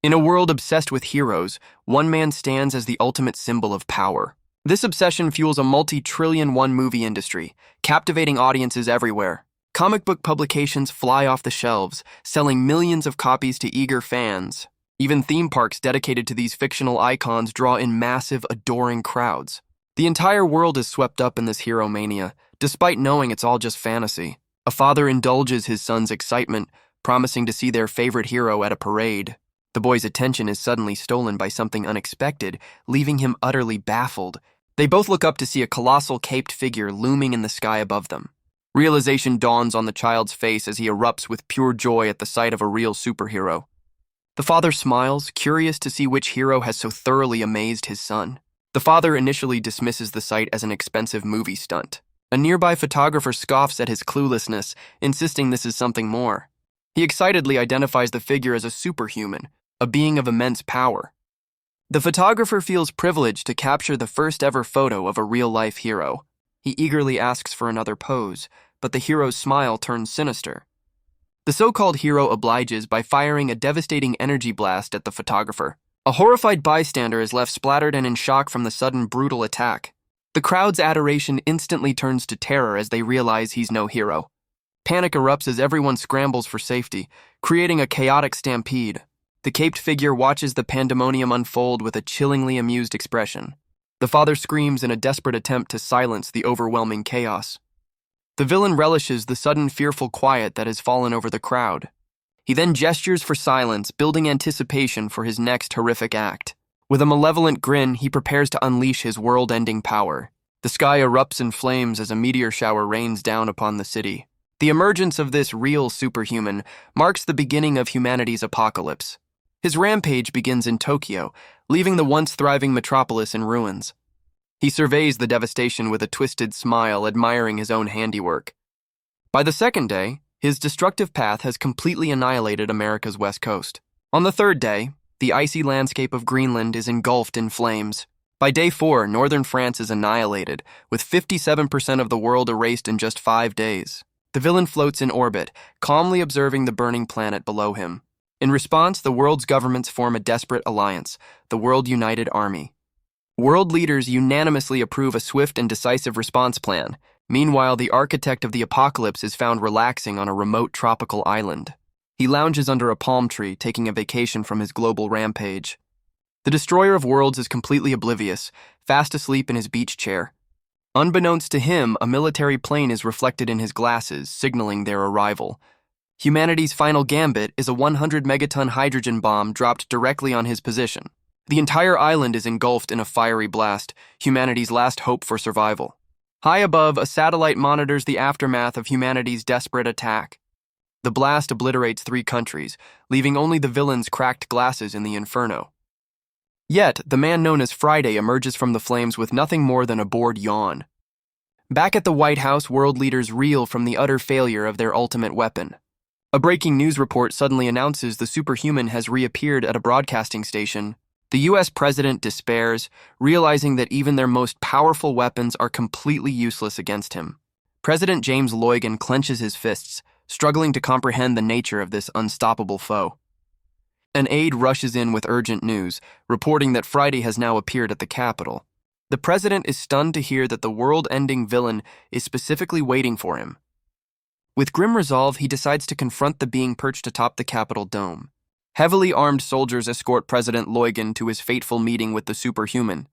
In a world obsessed with heroes, one man stands as the ultimate symbol of power. This obsession fuels a multi-trillion movie industry, captivating audiences everywhere. Comic book publications fly off the shelves, selling millions of copies to eager fans. Even theme parks dedicated to these fictional icons draw in massive, adoring crowds. The entire world is swept up in this hero mania, despite knowing it's all just fantasy. A father indulges his son's excitement, promising to see their favorite hero at a parade. The boy's attention is suddenly stolen by something unexpected, leaving him utterly baffled. They both look up to see a colossal caped figure looming in the sky above them. Realization dawns on the child's face as he erupts with pure joy at the sight of a real superhero. The father smiles, curious to see which hero has so thoroughly amazed his son. The father initially dismisses the sight as an expensive movie stunt. A nearby photographer scoffs at his cluelessness, insisting this is something more. He excitedly identifies the figure as a superhuman, a being of immense power. The photographer feels privileged to capture the first-ever photo of a real-life hero. He eagerly asks for another pose, but the hero's smile turns sinister. The so-called hero obliges by firing a devastating energy blast at the photographer. A horrified bystander is left splattered and in shock from the sudden brutal attack. The crowd's adoration instantly turns to terror as they realize he's no hero. Panic erupts as everyone scrambles for safety, creating a chaotic stampede. The caped figure watches the pandemonium unfold with a chillingly amused expression. The father screams in a desperate attempt to silence the overwhelming chaos. The villain relishes the sudden fearful quiet that has fallen over the crowd. He then gestures for silence, building anticipation for his next horrific act. With a malevolent grin, he prepares to unleash his world-ending power. The sky erupts in flames as a meteor shower rains down upon the city. The emergence of this real superhuman marks the beginning of humanity's apocalypse. His rampage begins in Tokyo, leaving the once thriving metropolis in ruins. He surveys the devastation with a twisted smile, admiring his own handiwork. By the second day, his destructive path has completely annihilated America's west coast. On the third day, the icy landscape of Greenland is engulfed in flames. By day 4, northern France is annihilated, with 57% of the world erased in just 5 days. The villain floats in orbit, calmly observing the burning planet below him. In response, the world's governments form a desperate alliance, the World United Army. World leaders unanimously approve a swift and decisive response plan. Meanwhile, the architect of the apocalypse is found relaxing on a remote tropical island. He lounges under a palm tree, taking a vacation from his global rampage. The destroyer of worlds is completely oblivious, fast asleep in his beach chair. Unbeknownst to him, a military plane is reflected in his glasses, signaling their arrival. Humanity's final gambit is a 100-megaton hydrogen bomb dropped directly on his position. The entire island is engulfed in a fiery blast, humanity's last hope for survival. High above, a satellite monitors the aftermath of humanity's desperate attack. The blast obliterates 3 countries, leaving only the villain's cracked glasses in the inferno. Yet, the man known as Friday emerges from the flames with nothing more than a bored yawn. Back at the White House, world leaders reel from the utter failure of their ultimate weapon. A breaking news report suddenly announces the superhuman has reappeared at a broadcasting station. The U.S. president despairs, realizing that even their most powerful weapons are completely useless against him. President James Logan clenches his fists, struggling to comprehend the nature of this unstoppable foe. An aide rushes in with urgent news, reporting that Friday has now appeared at the Capitol. The president is stunned to hear that the world-ending villain is specifically waiting for him. With grim resolve, he decides to confront the being perched atop the Capitol dome. Heavily armed soldiers escort President Logan to his fateful meeting with the superhuman.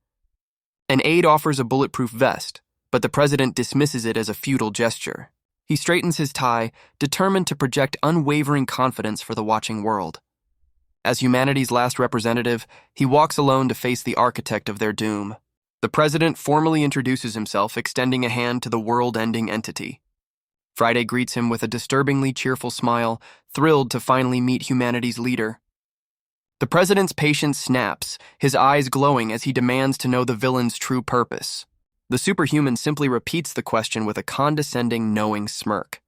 An aide offers a bulletproof vest, but the president dismisses it as a futile gesture. He straightens his tie, determined to project unwavering confidence for the watching world. As humanity's last representative, he walks alone to face the architect of their doom. The president formally introduces himself, extending a hand to the world-ending entity. Friday greets him with a disturbingly cheerful smile, thrilled to finally meet humanity's leader. The president's patience snaps, his eyes glowing as he demands to know the villain's true purpose. The superhuman simply repeats the question with a condescending, knowing smirk.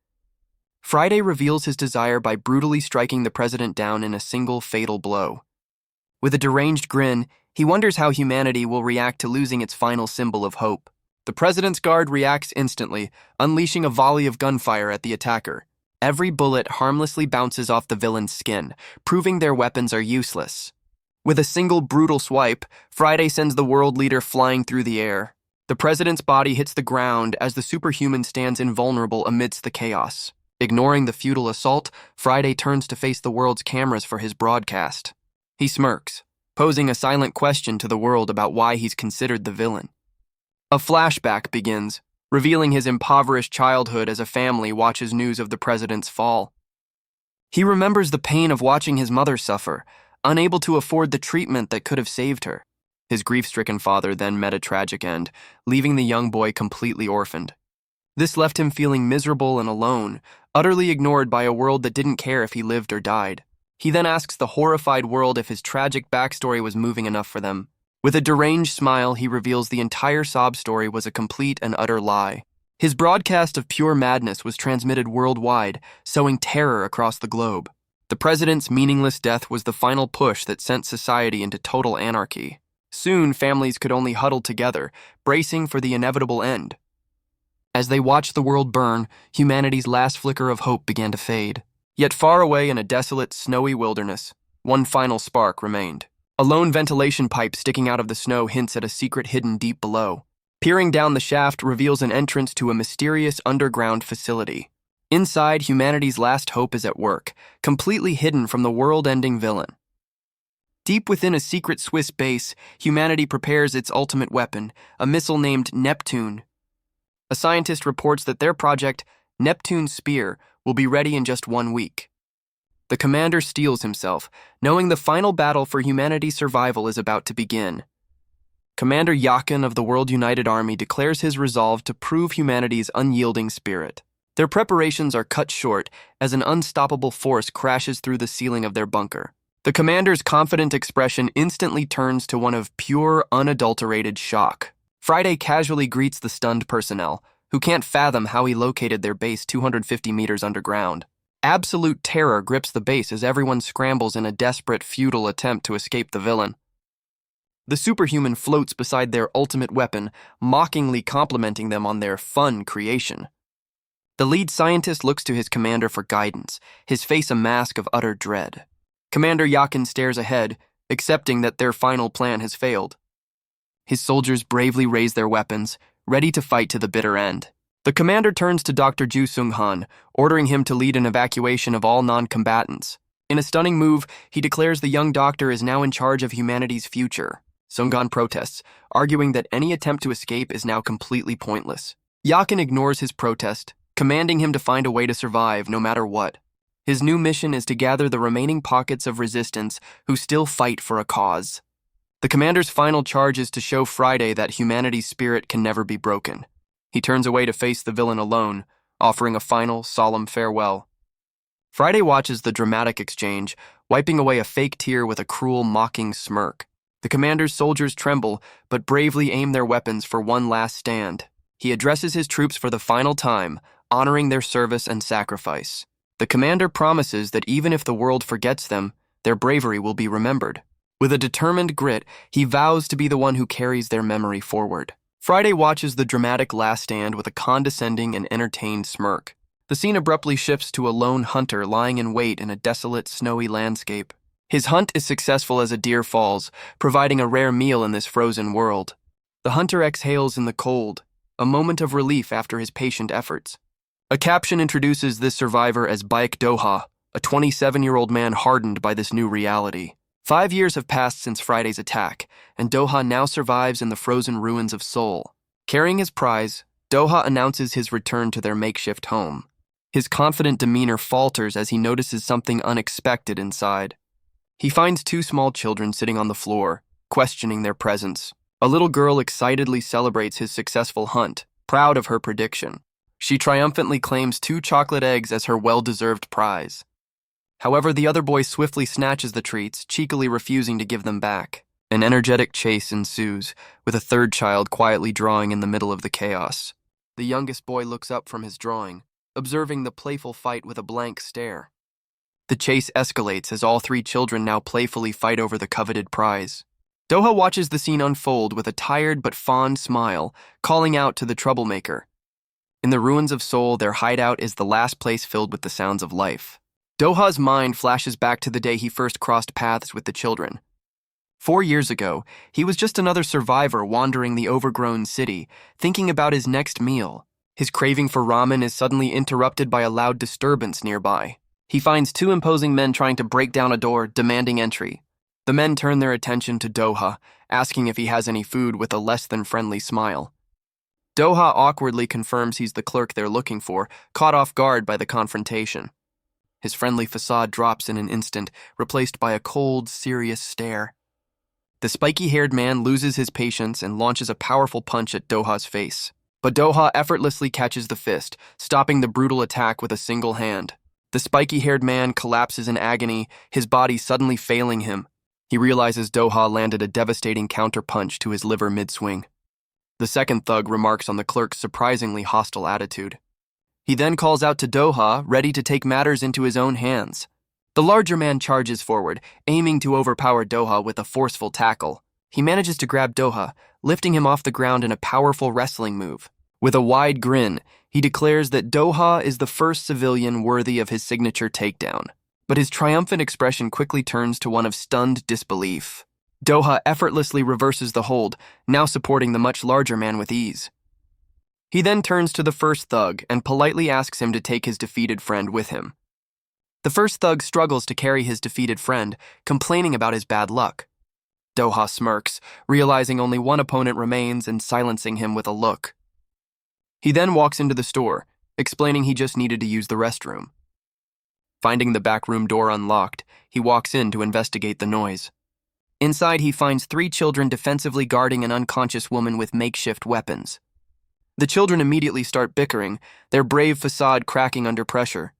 Friday reveals his desire by brutally striking the president down in a single fatal blow. With a deranged grin, he wonders how humanity will react to losing its final symbol of hope. The president's guard reacts instantly, unleashing a volley of gunfire at the attacker. Every bullet harmlessly bounces off the villain's skin, proving their weapons are useless. With a single brutal swipe, Friday sends the world leader flying through the air. The president's body hits the ground as the superhuman stands invulnerable amidst the chaos. Ignoring the futile assault, Friday turns to face the world's cameras for his broadcast. He smirks, posing a silent question to the world about why he's considered the villain. A flashback begins, revealing his impoverished childhood as a family watches news of the president's fall. He remembers the pain of watching his mother suffer, unable to afford the treatment that could have saved her. His grief-stricken father then met a tragic end, leaving the young boy completely orphaned. This left him feeling miserable and alone, utterly ignored by a world that didn't care if he lived or died. He then asks the horrified world if his tragic backstory was moving enough for them. With a deranged smile, he reveals the entire sob story was a complete and utter lie. His broadcast of pure madness was transmitted worldwide, sowing terror across the globe. The president's meaningless death was the final push that sent society into total anarchy. Soon, families could only huddle together, bracing for the inevitable end. As they watched the world burn, humanity's last flicker of hope began to fade. Yet far away in a desolate, snowy wilderness, one final spark remained. A lone ventilation pipe sticking out of the snow hints at a secret hidden deep below. Peering down the shaft reveals an entrance to a mysterious underground facility. Inside, humanity's last hope is at work, completely hidden from the world-ending villain. Deep within a secret Swiss base, humanity prepares its ultimate weapon, a missile named Neptune. A scientist reports that their project, Neptune's Spear, will be ready in just 1 week. The commander steels himself, knowing the final battle for humanity's survival is about to begin. Commander Yakin of the World United Army declares his resolve to prove humanity's unyielding spirit. Their preparations are cut short as an unstoppable force crashes through the ceiling of their bunker. The commander's confident expression instantly turns to one of pure, unadulterated shock. Friday casually greets the stunned personnel, who can't fathom how he located their base 250 meters underground. Absolute terror grips the base as everyone scrambles in a desperate, futile attempt to escape the villain. The superhuman floats beside their ultimate weapon, mockingly complimenting them on their fun creation. The lead scientist looks to his commander for guidance, his face a mask of utter dread. Commander Yakin stares ahead, accepting that their final plan has failed. His soldiers bravely raise their weapons, ready to fight to the bitter end. The commander turns to Dr. Ju Sung-han, ordering him to lead an evacuation of all non-combatants. In a stunning move, he declares the young doctor is now in charge of humanity's future. Sung-han protests, arguing that any attempt to escape is now completely pointless. Yakin ignores his protest, commanding him to find a way to survive no matter what. His new mission is to gather the remaining pockets of resistance who still fight for a cause. The commander's final charge is to show Friday that humanity's spirit can never be broken. He turns away to face the villain alone, offering a final, solemn farewell. Friday watches the dramatic exchange, wiping away a fake tear with a cruel, mocking smirk. The commander's soldiers tremble, but bravely aim their weapons for one last stand. He addresses his troops for the final time, honoring their service and sacrifice. The commander promises that even if the world forgets them, their bravery will be remembered. With a determined grit, he vows to be the one who carries their memory forward. Friday watches the dramatic last stand with a condescending and entertained smirk. The scene abruptly shifts to a lone hunter lying in wait in a desolate, snowy landscape. His hunt is successful as a deer falls, providing a rare meal in this frozen world. The hunter exhales in the cold, a moment of relief after his patient efforts. A caption introduces this survivor as Baek Doha, a 27-year-old man hardened by this new reality. 5 years have passed since Friday's attack, and Doha now survives in the frozen ruins of Seoul. Carrying his prize, Doha announces his return to their makeshift home. His confident demeanor falters as he notices something unexpected inside. He finds 2 small children sitting on the floor, questioning their presence. A little girl excitedly celebrates his successful hunt, proud of her prediction. She triumphantly claims 2 chocolate eggs as her well-deserved prize. However, the other boy swiftly snatches the treats, cheekily refusing to give them back. An energetic chase ensues, with a third child quietly drawing in the middle of the chaos. The youngest boy looks up from his drawing, observing the playful fight with a blank stare. The chase escalates as all 3 children now playfully fight over the coveted prize. Doha watches the scene unfold with a tired but fond smile, calling out to the troublemaker. In the ruins of Seoul, their hideout is the last place filled with the sounds of life. Doha's mind flashes back to the day he first crossed paths with the children. 4 years ago, he was just another survivor wandering the overgrown city, thinking about his next meal. His craving for ramen is suddenly interrupted by a loud disturbance nearby. He finds 2 imposing men trying to break down a door, demanding entry. The men turn their attention to Doha, asking if he has any food with a less-than-friendly smile. Doha awkwardly confirms he's the clerk they're looking for, caught off guard by the confrontation. His friendly facade drops in an instant, replaced by a cold, serious stare. The spiky-haired man loses his patience and launches a powerful punch at Doha's face. But Doha effortlessly catches the fist, stopping the brutal attack with a single hand. The spiky-haired man collapses in agony, his body suddenly failing him. He realizes Doha landed a devastating counter-punch to his liver mid-swing. The second thug remarks on the clerk's surprisingly hostile attitude. He then calls out to Doha, ready to take matters into his own hands. The larger man charges forward, aiming to overpower Doha with a forceful tackle. He manages to grab Doha, lifting him off the ground in a powerful wrestling move. With a wide grin, he declares that Doha is the first civilian worthy of his signature takedown. But his triumphant expression quickly turns to one of stunned disbelief. Doha effortlessly reverses the hold, now supporting the much larger man with ease. He then turns to the first thug and politely asks him to take his defeated friend with him. The first thug struggles to carry his defeated friend, complaining about his bad luck. Doha smirks, realizing only one opponent remains and silencing him with a look. He then walks into the store, explaining he just needed to use the restroom. Finding the back room door unlocked, he walks in to investigate the noise. Inside, he finds 3 children defensively guarding an unconscious woman with makeshift weapons. The children immediately start bickering, their brave facade cracking under pressure.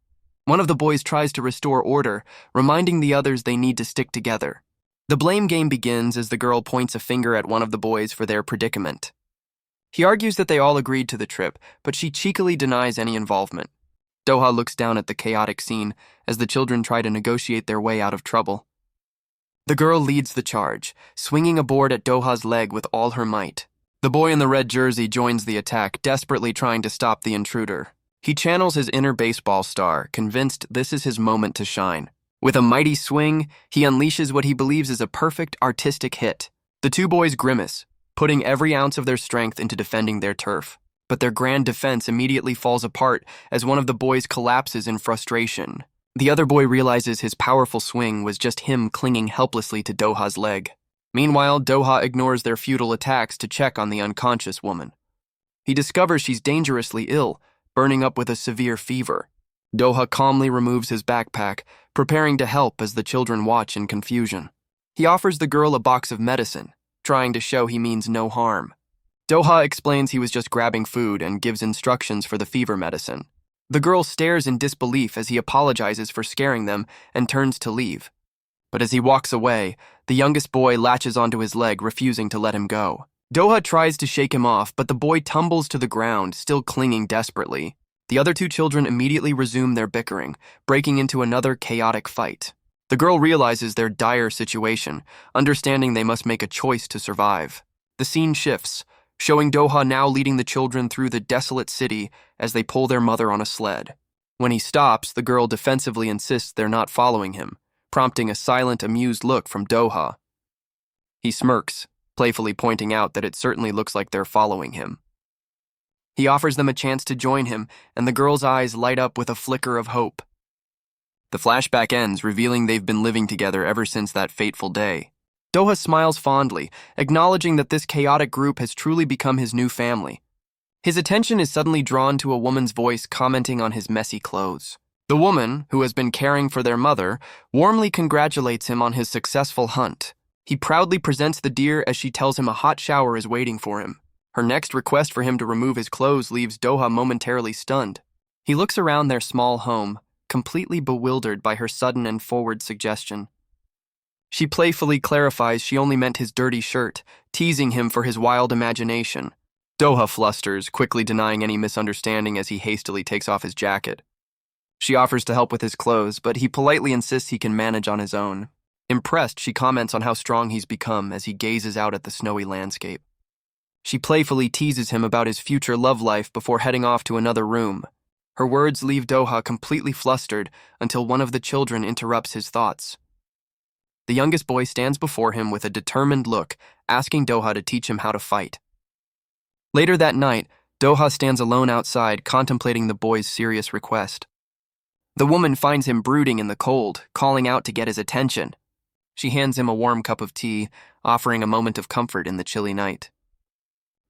One of the boys tries to restore order, reminding the others they need to stick together. The blame game begins as the girl points a finger at one of the boys for their predicament. He argues that they all agreed to the trip, but she cheekily denies any involvement. Doha looks down at the chaotic scene as the children try to negotiate their way out of trouble. The girl leads the charge, swinging a board at Doha's leg with all her might. The boy in the red jersey joins the attack, desperately trying to stop the intruder. He channels his inner baseball star, convinced this is his moment to shine. With a mighty swing, he unleashes what he believes is a perfect artistic hit. The 2 boys grimace, putting every ounce of their strength into defending their turf. But their grand defense immediately falls apart as one of the boys collapses in frustration. The other boy realizes his powerful swing was just him clinging helplessly to Doha's leg. Meanwhile, Doha ignores their futile attacks to check on the unconscious woman. He discovers she's dangerously ill, burning up with a severe fever. Doha calmly removes his backpack, preparing to help as the children watch in confusion. He offers the girl a box of medicine, trying to show he means no harm. Doha explains he was just grabbing food and gives instructions for the fever medicine. The girl stares in disbelief as he apologizes for scaring them and turns to leave. But as he walks away, the youngest boy latches onto his leg, refusing to let him go. Doha tries to shake him off, but the boy tumbles to the ground, still clinging desperately. The other 2 children immediately resume their bickering, breaking into another chaotic fight. The girl realizes their dire situation, understanding they must make a choice to survive. The scene shifts, showing Doha now leading the children through the desolate city as they pull their mother on a sled. When he stops, the girl defensively insists they're not following him, prompting a silent, amused look from Doha. He smirks, playfully pointing out that it certainly looks like they're following him. He offers them a chance to join him, and the girl's eyes light up with a flicker of hope. The flashback ends, revealing they've been living together ever since that fateful day. Doha smiles fondly, acknowledging that this chaotic group has truly become his new family. His attention is suddenly drawn to a woman's voice commenting on his messy clothes. The woman, who has been caring for their mother, warmly congratulates him on his successful hunt. He proudly presents the deer as she tells him a hot shower is waiting for him. Her next request for him to remove his clothes leaves Doha momentarily stunned. He looks around their small home, completely bewildered by her sudden and forward suggestion. She playfully clarifies she only meant his dirty shirt, teasing him for his wild imagination. Doha flusters, quickly denying any misunderstanding as he hastily takes off his jacket. She offers to help with his clothes, but he politely insists he can manage on his own. Impressed, she comments on how strong he's become as he gazes out at the snowy landscape. She playfully teases him about his future love life before heading off to another room. Her words leave Doha completely flustered until one of the children interrupts his thoughts. The youngest boy stands before him with a determined look, asking Doha to teach him how to fight. Later that night, Doha stands alone outside, contemplating the boy's serious request. The woman finds him brooding in the cold, calling out to get his attention. She hands him a warm cup of tea, offering a moment of comfort in the chilly night.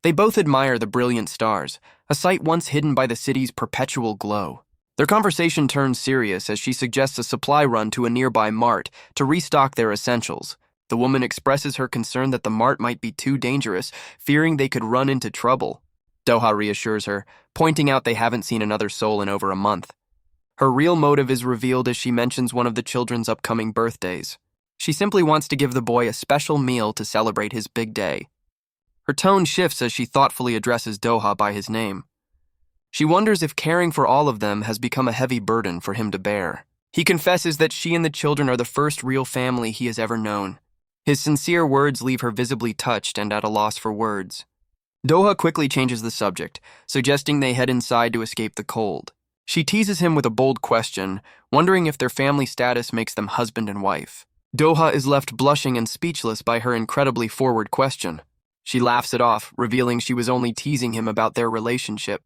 They both admire the brilliant stars, a sight once hidden by the city's perpetual glow. Their conversation turns serious as she suggests a supply run to a nearby mart to restock their essentials. The woman expresses her concern that the mart might be too dangerous, fearing they could run into trouble. Doha reassures her, pointing out they haven't seen another soul in over a month. Her real motive is revealed as she mentions one of the children's upcoming birthdays. She simply wants to give the boy a special meal to celebrate his big day. Her tone shifts as she thoughtfully addresses Doha by his name. She wonders if caring for all of them has become a heavy burden for him to bear. He confesses that she and the children are the first real family he has ever known. His sincere words leave her visibly touched and at a loss for words. Doha quickly changes the subject, suggesting they head inside to escape the cold. She teases him with a bold question, wondering if their family status makes them husband and wife. Doha is left blushing and speechless by her incredibly forward question. She laughs it off, revealing she was only teasing him about their relationship.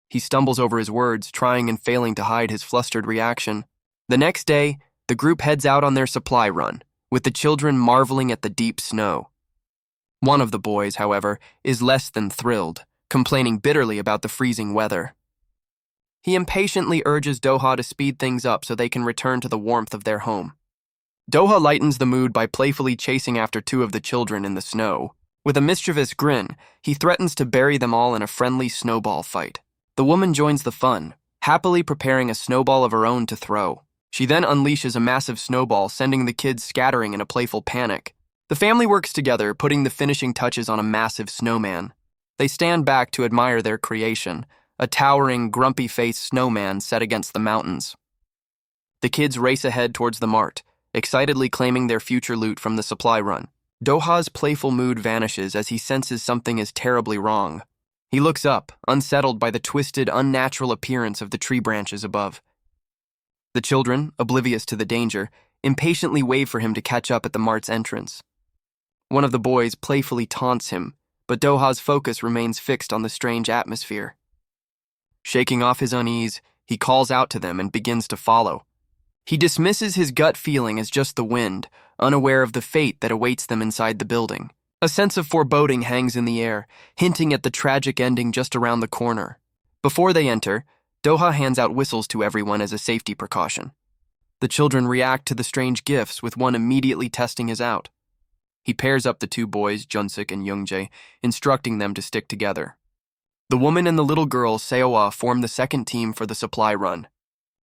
He stumbles over his words, trying and failing to hide his flustered reaction. The next day, the group heads out on their supply run, with the children marveling at the deep snow. One of the boys, however, is less than thrilled, complaining bitterly about the freezing weather. He impatiently urges Doha to speed things up so they can return to the warmth of their home. Doha lightens the mood by playfully chasing after two of the children in the snow. With a mischievous grin, he threatens to bury them all in a friendly snowball fight. The woman joins the fun, happily preparing a snowball of her own to throw. She then unleashes a massive snowball, sending the kids scattering in a playful panic. The family works together, putting the finishing touches on a massive snowman. They stand back to admire their creation, a towering, grumpy-faced snowman set against the mountains. The kids race ahead towards the mart, excitedly claiming their future loot from the supply run. Doha's playful mood vanishes as he senses something is terribly wrong. He looks up, unsettled by the twisted, unnatural appearance of the tree branches above. The children, oblivious to the danger, impatiently wave for him to catch up at the mart's entrance. One of the boys playfully taunts him, but Doha's focus remains fixed on the strange atmosphere. Shaking off his unease, he calls out to them and begins to follow. He dismisses his gut feeling as just the wind, unaware of the fate that awaits them inside the building. A sense of foreboding hangs in the air, hinting at the tragic ending just around the corner. Before they enter, Doha hands out whistles to everyone as a safety precaution. The children react to the strange gifts, with one immediately testing his out. He pairs up the two boys, Junsik and Youngjae, instructing them to stick together. The woman and the little girl, Seowa, form the second team for the supply run.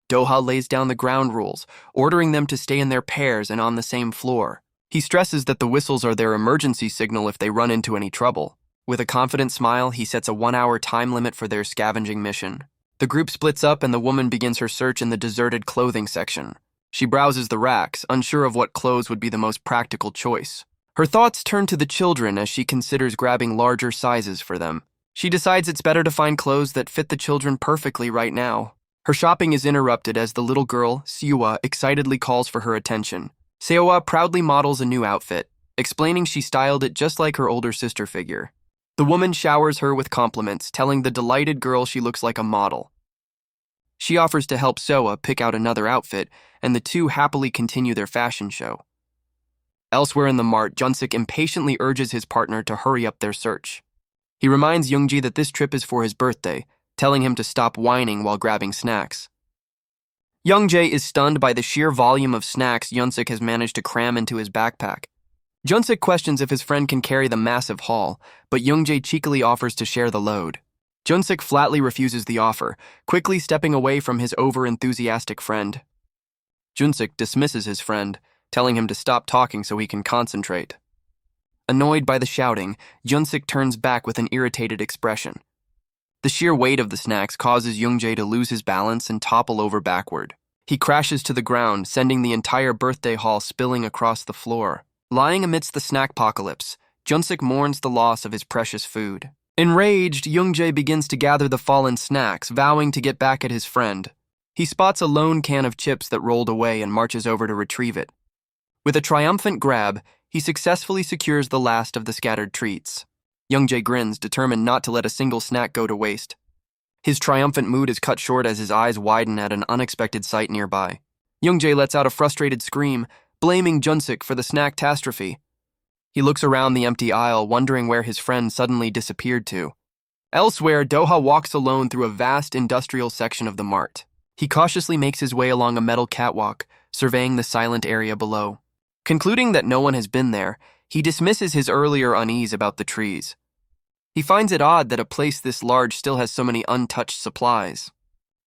Doha lays down the ground rules, ordering them to stay in their pairs and on the same floor. He stresses that the whistles are their emergency signal if they run into any trouble. With a confident smile, he sets a 1-hour time limit for their scavenging mission. The group splits up and the woman begins her search in the deserted clothing section. She browses the racks, unsure of what clothes would be the most practical choice. Her thoughts turn to the children as she considers grabbing larger sizes for them. She decides it's better to find clothes that fit the children perfectly right now. Her shopping is interrupted as the little girl, Seowa, excitedly calls for her attention. Seowa proudly models a new outfit, explaining she styled it just like her older sister figure. The woman showers her with compliments, telling the delighted girl she looks like a model. She offers to help Seowa pick out another outfit, and the two happily continue their fashion show. Elsewhere in the mart, Junsik impatiently urges his partner to hurry up their search. He reminds Youngji that this trip is for his birthday, telling him to stop whining while grabbing snacks. Youngjae is stunned by the sheer volume of snacks Junsik has managed to cram into his backpack. Junsik questions if his friend can carry the massive haul, but Youngjae cheekily offers to share the load. Junsik flatly refuses the offer, quickly stepping away from his over-enthusiastic friend. Junsik dismisses his friend, telling him to stop talking so he can concentrate. Annoyed by the shouting, Junsik turns back with an irritated expression. The sheer weight of the snacks causes Youngjae to lose his balance and topple over backward. He crashes to the ground, sending the entire birthday haul spilling across the floor. Lying amidst the snackpocalypse, Junsik mourns the loss of his precious food. Enraged, Youngjae begins to gather the fallen snacks, vowing to get back at his friend. He spots a lone can of chips that rolled away and marches over to retrieve it. With a triumphant grab, he successfully secures the last of the scattered treats. Youngjae grins, determined not to let a single snack go to waste. His triumphant mood is cut short as his eyes widen at an unexpected sight nearby. Youngjae lets out a frustrated scream, blaming Junsik for the snack-tastrophe. He looks around the empty aisle, wondering where his friend suddenly disappeared to. Elsewhere, Doha walks alone through a vast industrial section of the mart. He cautiously makes his way along a metal catwalk, surveying the silent area below. Concluding that no one has been there, he dismisses his earlier unease about the trees. He finds it odd that a place this large still has so many untouched supplies.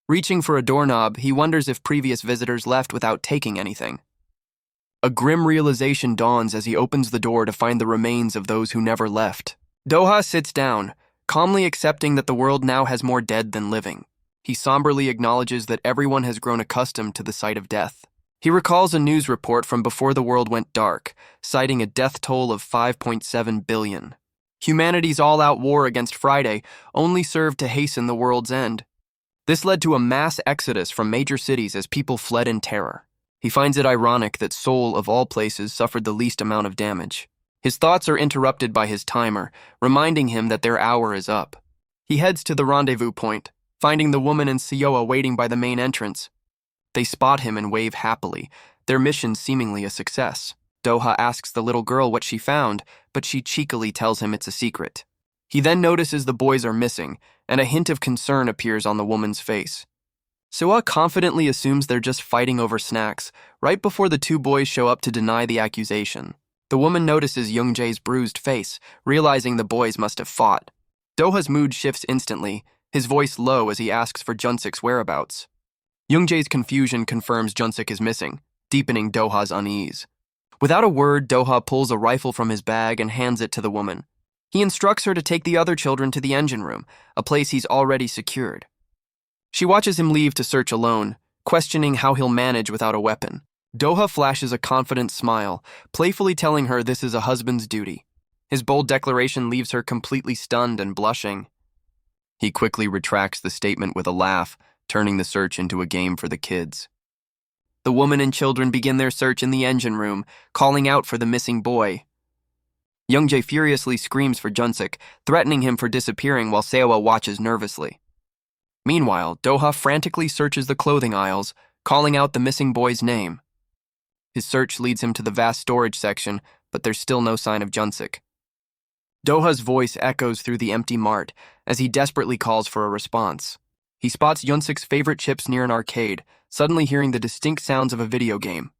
Reaching for a doorknob, he wonders if previous visitors left without taking anything. A grim realization dawns as he opens the door to find the remains of those who never left. Doha sits down, calmly accepting that the world now has more dead than living. He somberly acknowledges that everyone has grown accustomed to the sight of death. He recalls a news report from before the world went dark, citing a death toll of 5.7 billion. Humanity's all-out war against Friday only served to hasten the world's end. This led to a mass exodus from major cities as people fled in terror. He finds it ironic that Seoul, of all places, suffered the least amount of damage. His thoughts are interrupted by his timer, reminding him that their hour is up. He heads to the rendezvous point, finding the woman and Seoa waiting by the main entrance. They spot him and wave happily, their mission seemingly a success. Doha asks the little girl what she found, but she cheekily tells him it's a secret. He then notices the boys are missing, and a hint of concern appears on the woman's face. Seoa confidently assumes they're just fighting over snacks, right before the two boys show up to deny the accusation. The woman notices Youngjae's bruised face, realizing the boys must have fought. Doha's mood shifts instantly, his voice low as he asks for Junsik's whereabouts. Youngjae's confusion confirms Junsik is missing, deepening Doha's unease. Without a word, Doha pulls a rifle from his bag and hands it to the woman. He instructs her to take the other children to the engine room, a place he's already secured. She watches him leave to search alone, questioning how he'll manage without a weapon. Doha flashes a confident smile, playfully telling her this is a husband's duty. His bold declaration leaves her completely stunned and blushing. He quickly retracts the statement with a laugh, turning the search into a game for the kids. The woman and children begin their search in the engine room, calling out for the missing boy. Youngjae furiously screams for Junsik, threatening him for disappearing while Seoa watches nervously. Meanwhile, Doha frantically searches the clothing aisles, calling out the missing boy's name. His search leads him to the vast storage section, but there's still no sign of Junsik. Doha's voice echoes through the empty mart as he desperately calls for a response. He spots Junsik's favorite chips near an arcade, suddenly hearing the distinct sounds of a video game.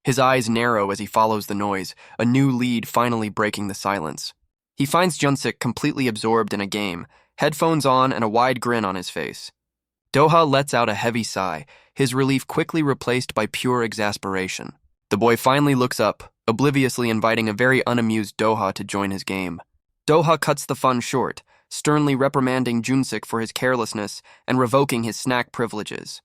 His eyes narrow as he follows the noise, a new lead finally breaking the silence. He finds Junsik completely absorbed in a game, headphones on and a wide grin on his face. Doha lets out a heavy sigh, his relief quickly replaced by pure exasperation. The boy finally looks up, obliviously inviting a very unamused Doha to join his game. Doha cuts the fun short, sternly reprimanding Junsik for his carelessness and revoking his snack privileges.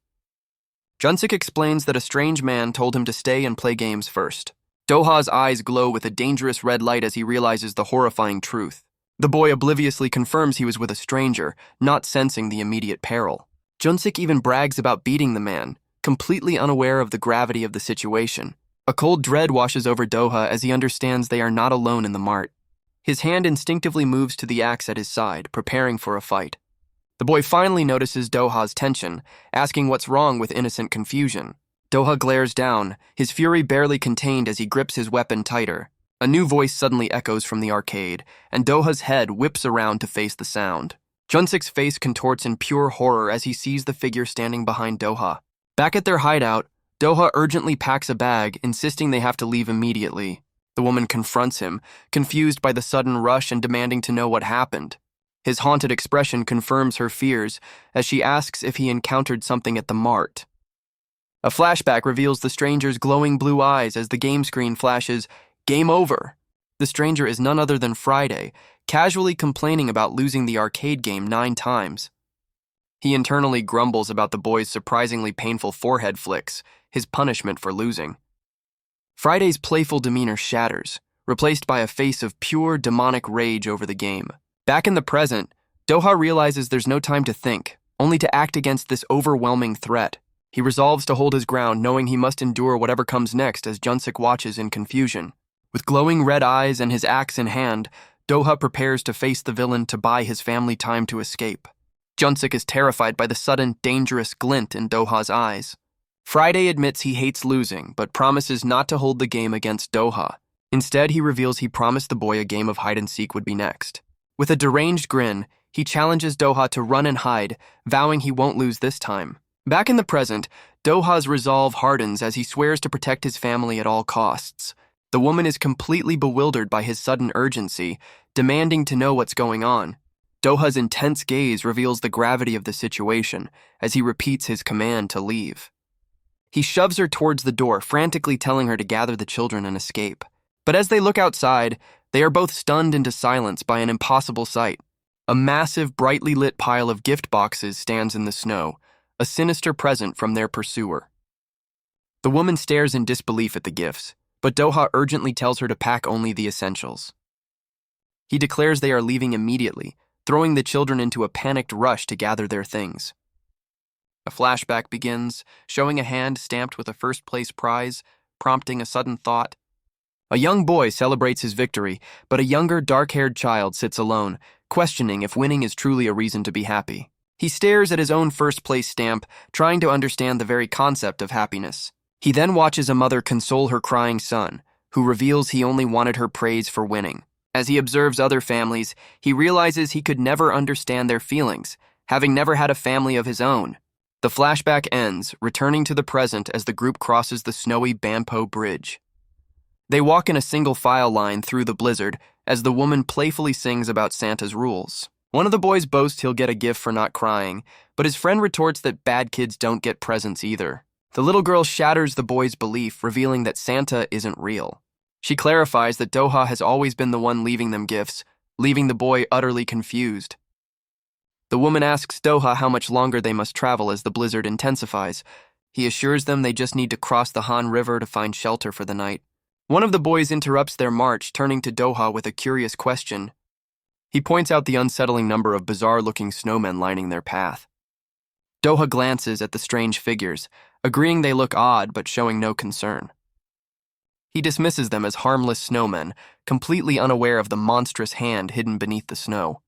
Junsik explains that a strange man told him to stay and play games first. Doha's eyes glow with a dangerous red light as he realizes the horrifying truth. The boy obliviously confirms he was with a stranger, not sensing the immediate peril. Junsik even brags about beating the man, completely unaware of the gravity of the situation. A cold dread washes over Doha as he understands they are not alone in the mart. His hand instinctively moves to the axe at his side, preparing for a fight. The boy finally notices Doha's tension, asking what's wrong with innocent confusion. Doha glares down, his fury barely contained as he grips his weapon tighter. A new voice suddenly echoes from the arcade, and Doha's head whips around to face the sound. Junsik's face contorts in pure horror as he sees the figure standing behind Doha. Back at their hideout, Doha urgently packs a bag, insisting they have to leave immediately. The woman confronts him, confused by the sudden rush and demanding to know what happened. His haunted expression confirms her fears as she asks if he encountered something at the mart. A flashback reveals the stranger's glowing blue eyes as the game screen flashes, "Game over." The stranger is none other than Friday, casually complaining about losing the arcade game 9 times. He internally grumbles about the boy's surprisingly painful forehead flicks, his punishment for losing. Friday's playful demeanor shatters, replaced by a face of pure demonic rage over the game. Back in the present, Doha realizes there's no time to think, only to act against this overwhelming threat. He resolves to hold his ground, knowing he must endure whatever comes next as Junsik watches in confusion. With glowing red eyes and his axe in hand, Doha prepares to face the villain to buy his family time to escape. Junsik is terrified by the sudden, dangerous glint in Doha's eyes. Friday admits he hates losing, but promises not to hold the game against Doha. Instead, he reveals he promised the boy a game of hide-and-seek would be next. With a deranged grin, he challenges Doha to run and hide, vowing he won't lose this time. Back in the present, Doha's resolve hardens as he swears to protect his family at all costs. The woman is completely bewildered by his sudden urgency, demanding to know what's going on. Doha's intense gaze reveals the gravity of the situation as he repeats his command to leave. He shoves her towards the door, frantically telling her to gather the children and escape. But as they look outside, they are both stunned into silence by an impossible sight. A massive, brightly lit pile of gift boxes stands in the snow, a sinister present from their pursuer. The woman stares in disbelief at the gifts, but Doha urgently tells her to pack only the essentials. He declares they are leaving immediately, throwing the children into a panicked rush to gather their things. A flashback begins, showing a hand stamped with a first-place prize, prompting a sudden thought. A young boy celebrates his victory, but a younger, dark-haired child sits alone, questioning if winning is truly a reason to be happy. He stares at his own first-place stamp, trying to understand the very concept of happiness. He then watches a mother console her crying son, who reveals he only wanted her praise for winning. As he observes other families, he realizes he could never understand their feelings, having never had a family of his own. The flashback ends, returning to the present as the group crosses the snowy Banpo Bridge. They walk in a single file line through the blizzard as the woman playfully sings about Santa's rules. One of the boys boasts he'll get a gift for not crying, but his friend retorts that bad kids don't get presents either. The little girl shatters the boy's belief, revealing that Santa isn't real. She clarifies that Doha has always been the one leaving them gifts, leaving the boy utterly confused. The woman asks Doha how much longer they must travel as the blizzard intensifies. He assures them they just need to cross the Han River to find shelter for the night. One of the boys interrupts their march, turning to Doha with a curious question. He points out the unsettling number of bizarre-looking snowmen lining their path. Doha glances at the strange figures, agreeing they look odd but showing no concern. He dismisses them as harmless snowmen, completely unaware of the monstrous hand hidden beneath the snow.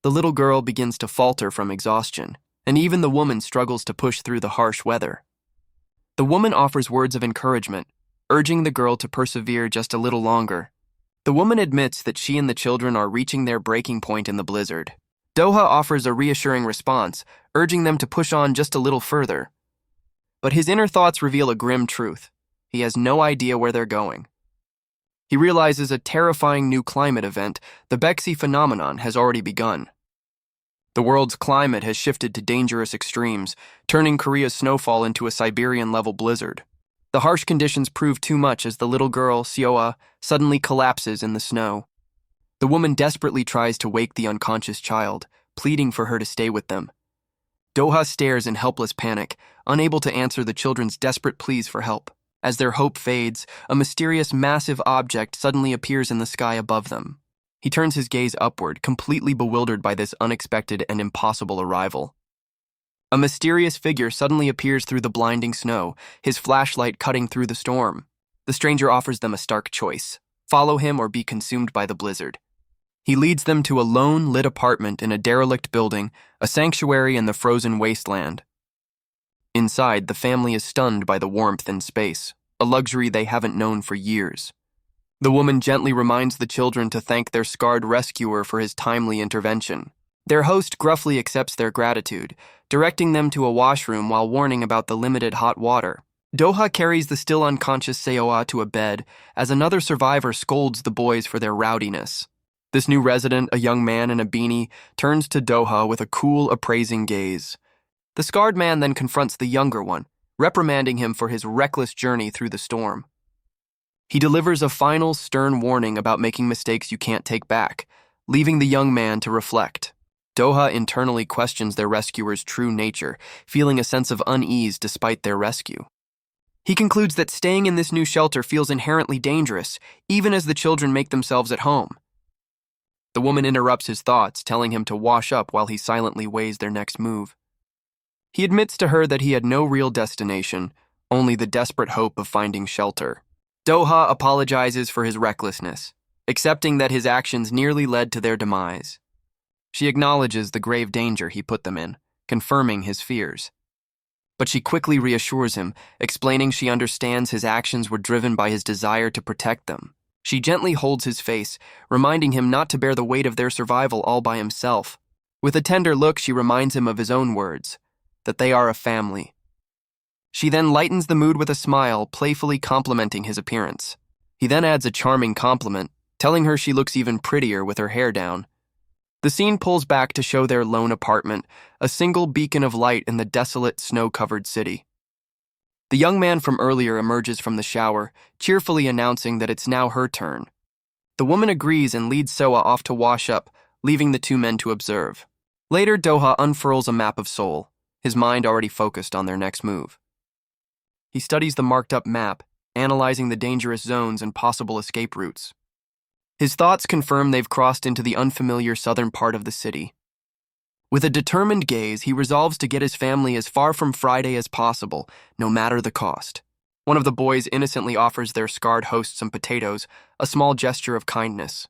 The little girl begins to falter from exhaustion, and even the woman struggles to push through the harsh weather. The woman offers words of encouragement, urging the girl to persevere just a little longer. The woman admits that she and the children are reaching their breaking point in the blizzard. Doha offers a reassuring response, urging them to push on just a little further. But his inner thoughts reveal a grim truth. He has no idea where they're going. He realizes a terrifying new climate event, the Bexy phenomenon, has already begun. The world's climate has shifted to dangerous extremes, turning Korea's snowfall into a Siberian-level blizzard. The harsh conditions prove too much as the little girl, Seoa, suddenly collapses in the snow. The woman desperately tries to wake the unconscious child, pleading for her to stay with them. Doha stares in helpless panic, unable to answer the children's desperate pleas for help. As their hope fades, a mysterious massive object suddenly appears in the sky above them. He turns his gaze upward, completely bewildered by this unexpected and impossible arrival. A mysterious figure suddenly appears through the blinding snow, his flashlight cutting through the storm. The stranger offers them a stark choice: follow him or be consumed by the blizzard. He leads them to a lone, lit apartment in a derelict building, a sanctuary in the frozen wasteland. Inside, the family is stunned by the warmth and space, a luxury they haven't known for years. The woman gently reminds the children to thank their scarred rescuer for his timely intervention. Their host gruffly accepts their gratitude, directing them to a washroom while warning about the limited hot water. Doha carries the still unconscious Seoa to a bed as another survivor scolds the boys for their rowdiness. This new resident, a young man in a beanie, turns to Doha with a cool, appraising gaze. The scarred man then confronts the younger one, reprimanding him for his reckless journey through the storm. He delivers a final, stern warning about making mistakes you can't take back, leaving the young man to reflect. Doha internally questions their rescuer's true nature, feeling a sense of unease despite their rescue. He concludes that staying in this new shelter feels inherently dangerous, even as the children make themselves at home. The woman interrupts his thoughts, telling him to wash up while he silently weighs their next move. He admits to her that he had no real destination, only the desperate hope of finding shelter. Doha apologizes for his recklessness, accepting that his actions nearly led to their demise. She acknowledges the grave danger he put them in, confirming his fears. But she quickly reassures him, explaining she understands his actions were driven by his desire to protect them. She gently holds his face, reminding him not to bear the weight of their survival all by himself. With a tender look, she reminds him of his own words, that they are a family. She then lightens the mood with a smile, playfully complimenting his appearance. He then adds a charming compliment, telling her she looks even prettier with her hair down. The scene pulls back to show their lone apartment, a single beacon of light in the desolate, snow-covered city. The young man from earlier emerges from the shower, cheerfully announcing that it's now her turn. The woman agrees and leads Soa off to wash up, leaving the two men to observe. Later, Doha unfurls a map of Seoul, his mind already focused on their next move. He studies the marked-up map, analyzing the dangerous zones and possible escape routes. His thoughts confirm they've crossed into the unfamiliar southern part of the city. With a determined gaze, he resolves to get his family as far from Friday as possible, no matter the cost. One of the boys innocently offers their scarred host some potatoes, a small gesture of kindness.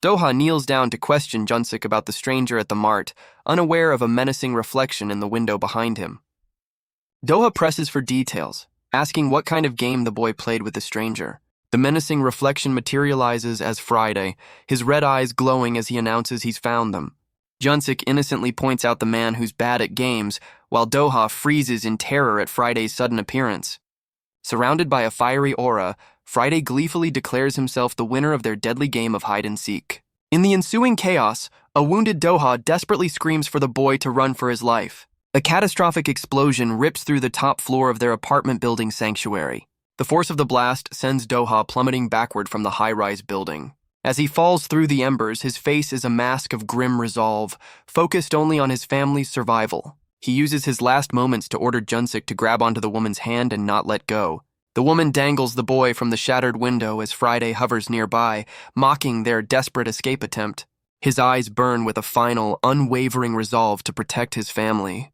Doha kneels down to question Junsik about the stranger at the mart, unaware of a menacing reflection in the window behind him. Doha presses for details, asking what kind of game the boy played with the stranger. The menacing reflection materializes as Friday, his red eyes glowing as he announces he's found them. Junsik innocently points out the man who's bad at games, while Doha freezes in terror at Friday's sudden appearance. Surrounded by a fiery aura, Friday gleefully declares himself the winner of their deadly game of hide-and-seek. In the ensuing chaos, a wounded Doha desperately screams for the boy to run for his life. A catastrophic explosion rips through the top floor of their apartment building sanctuary. The force of the blast sends Doha plummeting backward from the high-rise building. As he falls through the embers, his face is a mask of grim resolve, focused only on his family's survival. He uses his last moments to order Junsik to grab onto the woman's hand and not let go. The woman dangles the boy from the shattered window as Friday hovers nearby, mocking their desperate escape attempt. His eyes burn with a final, unwavering resolve to protect his family.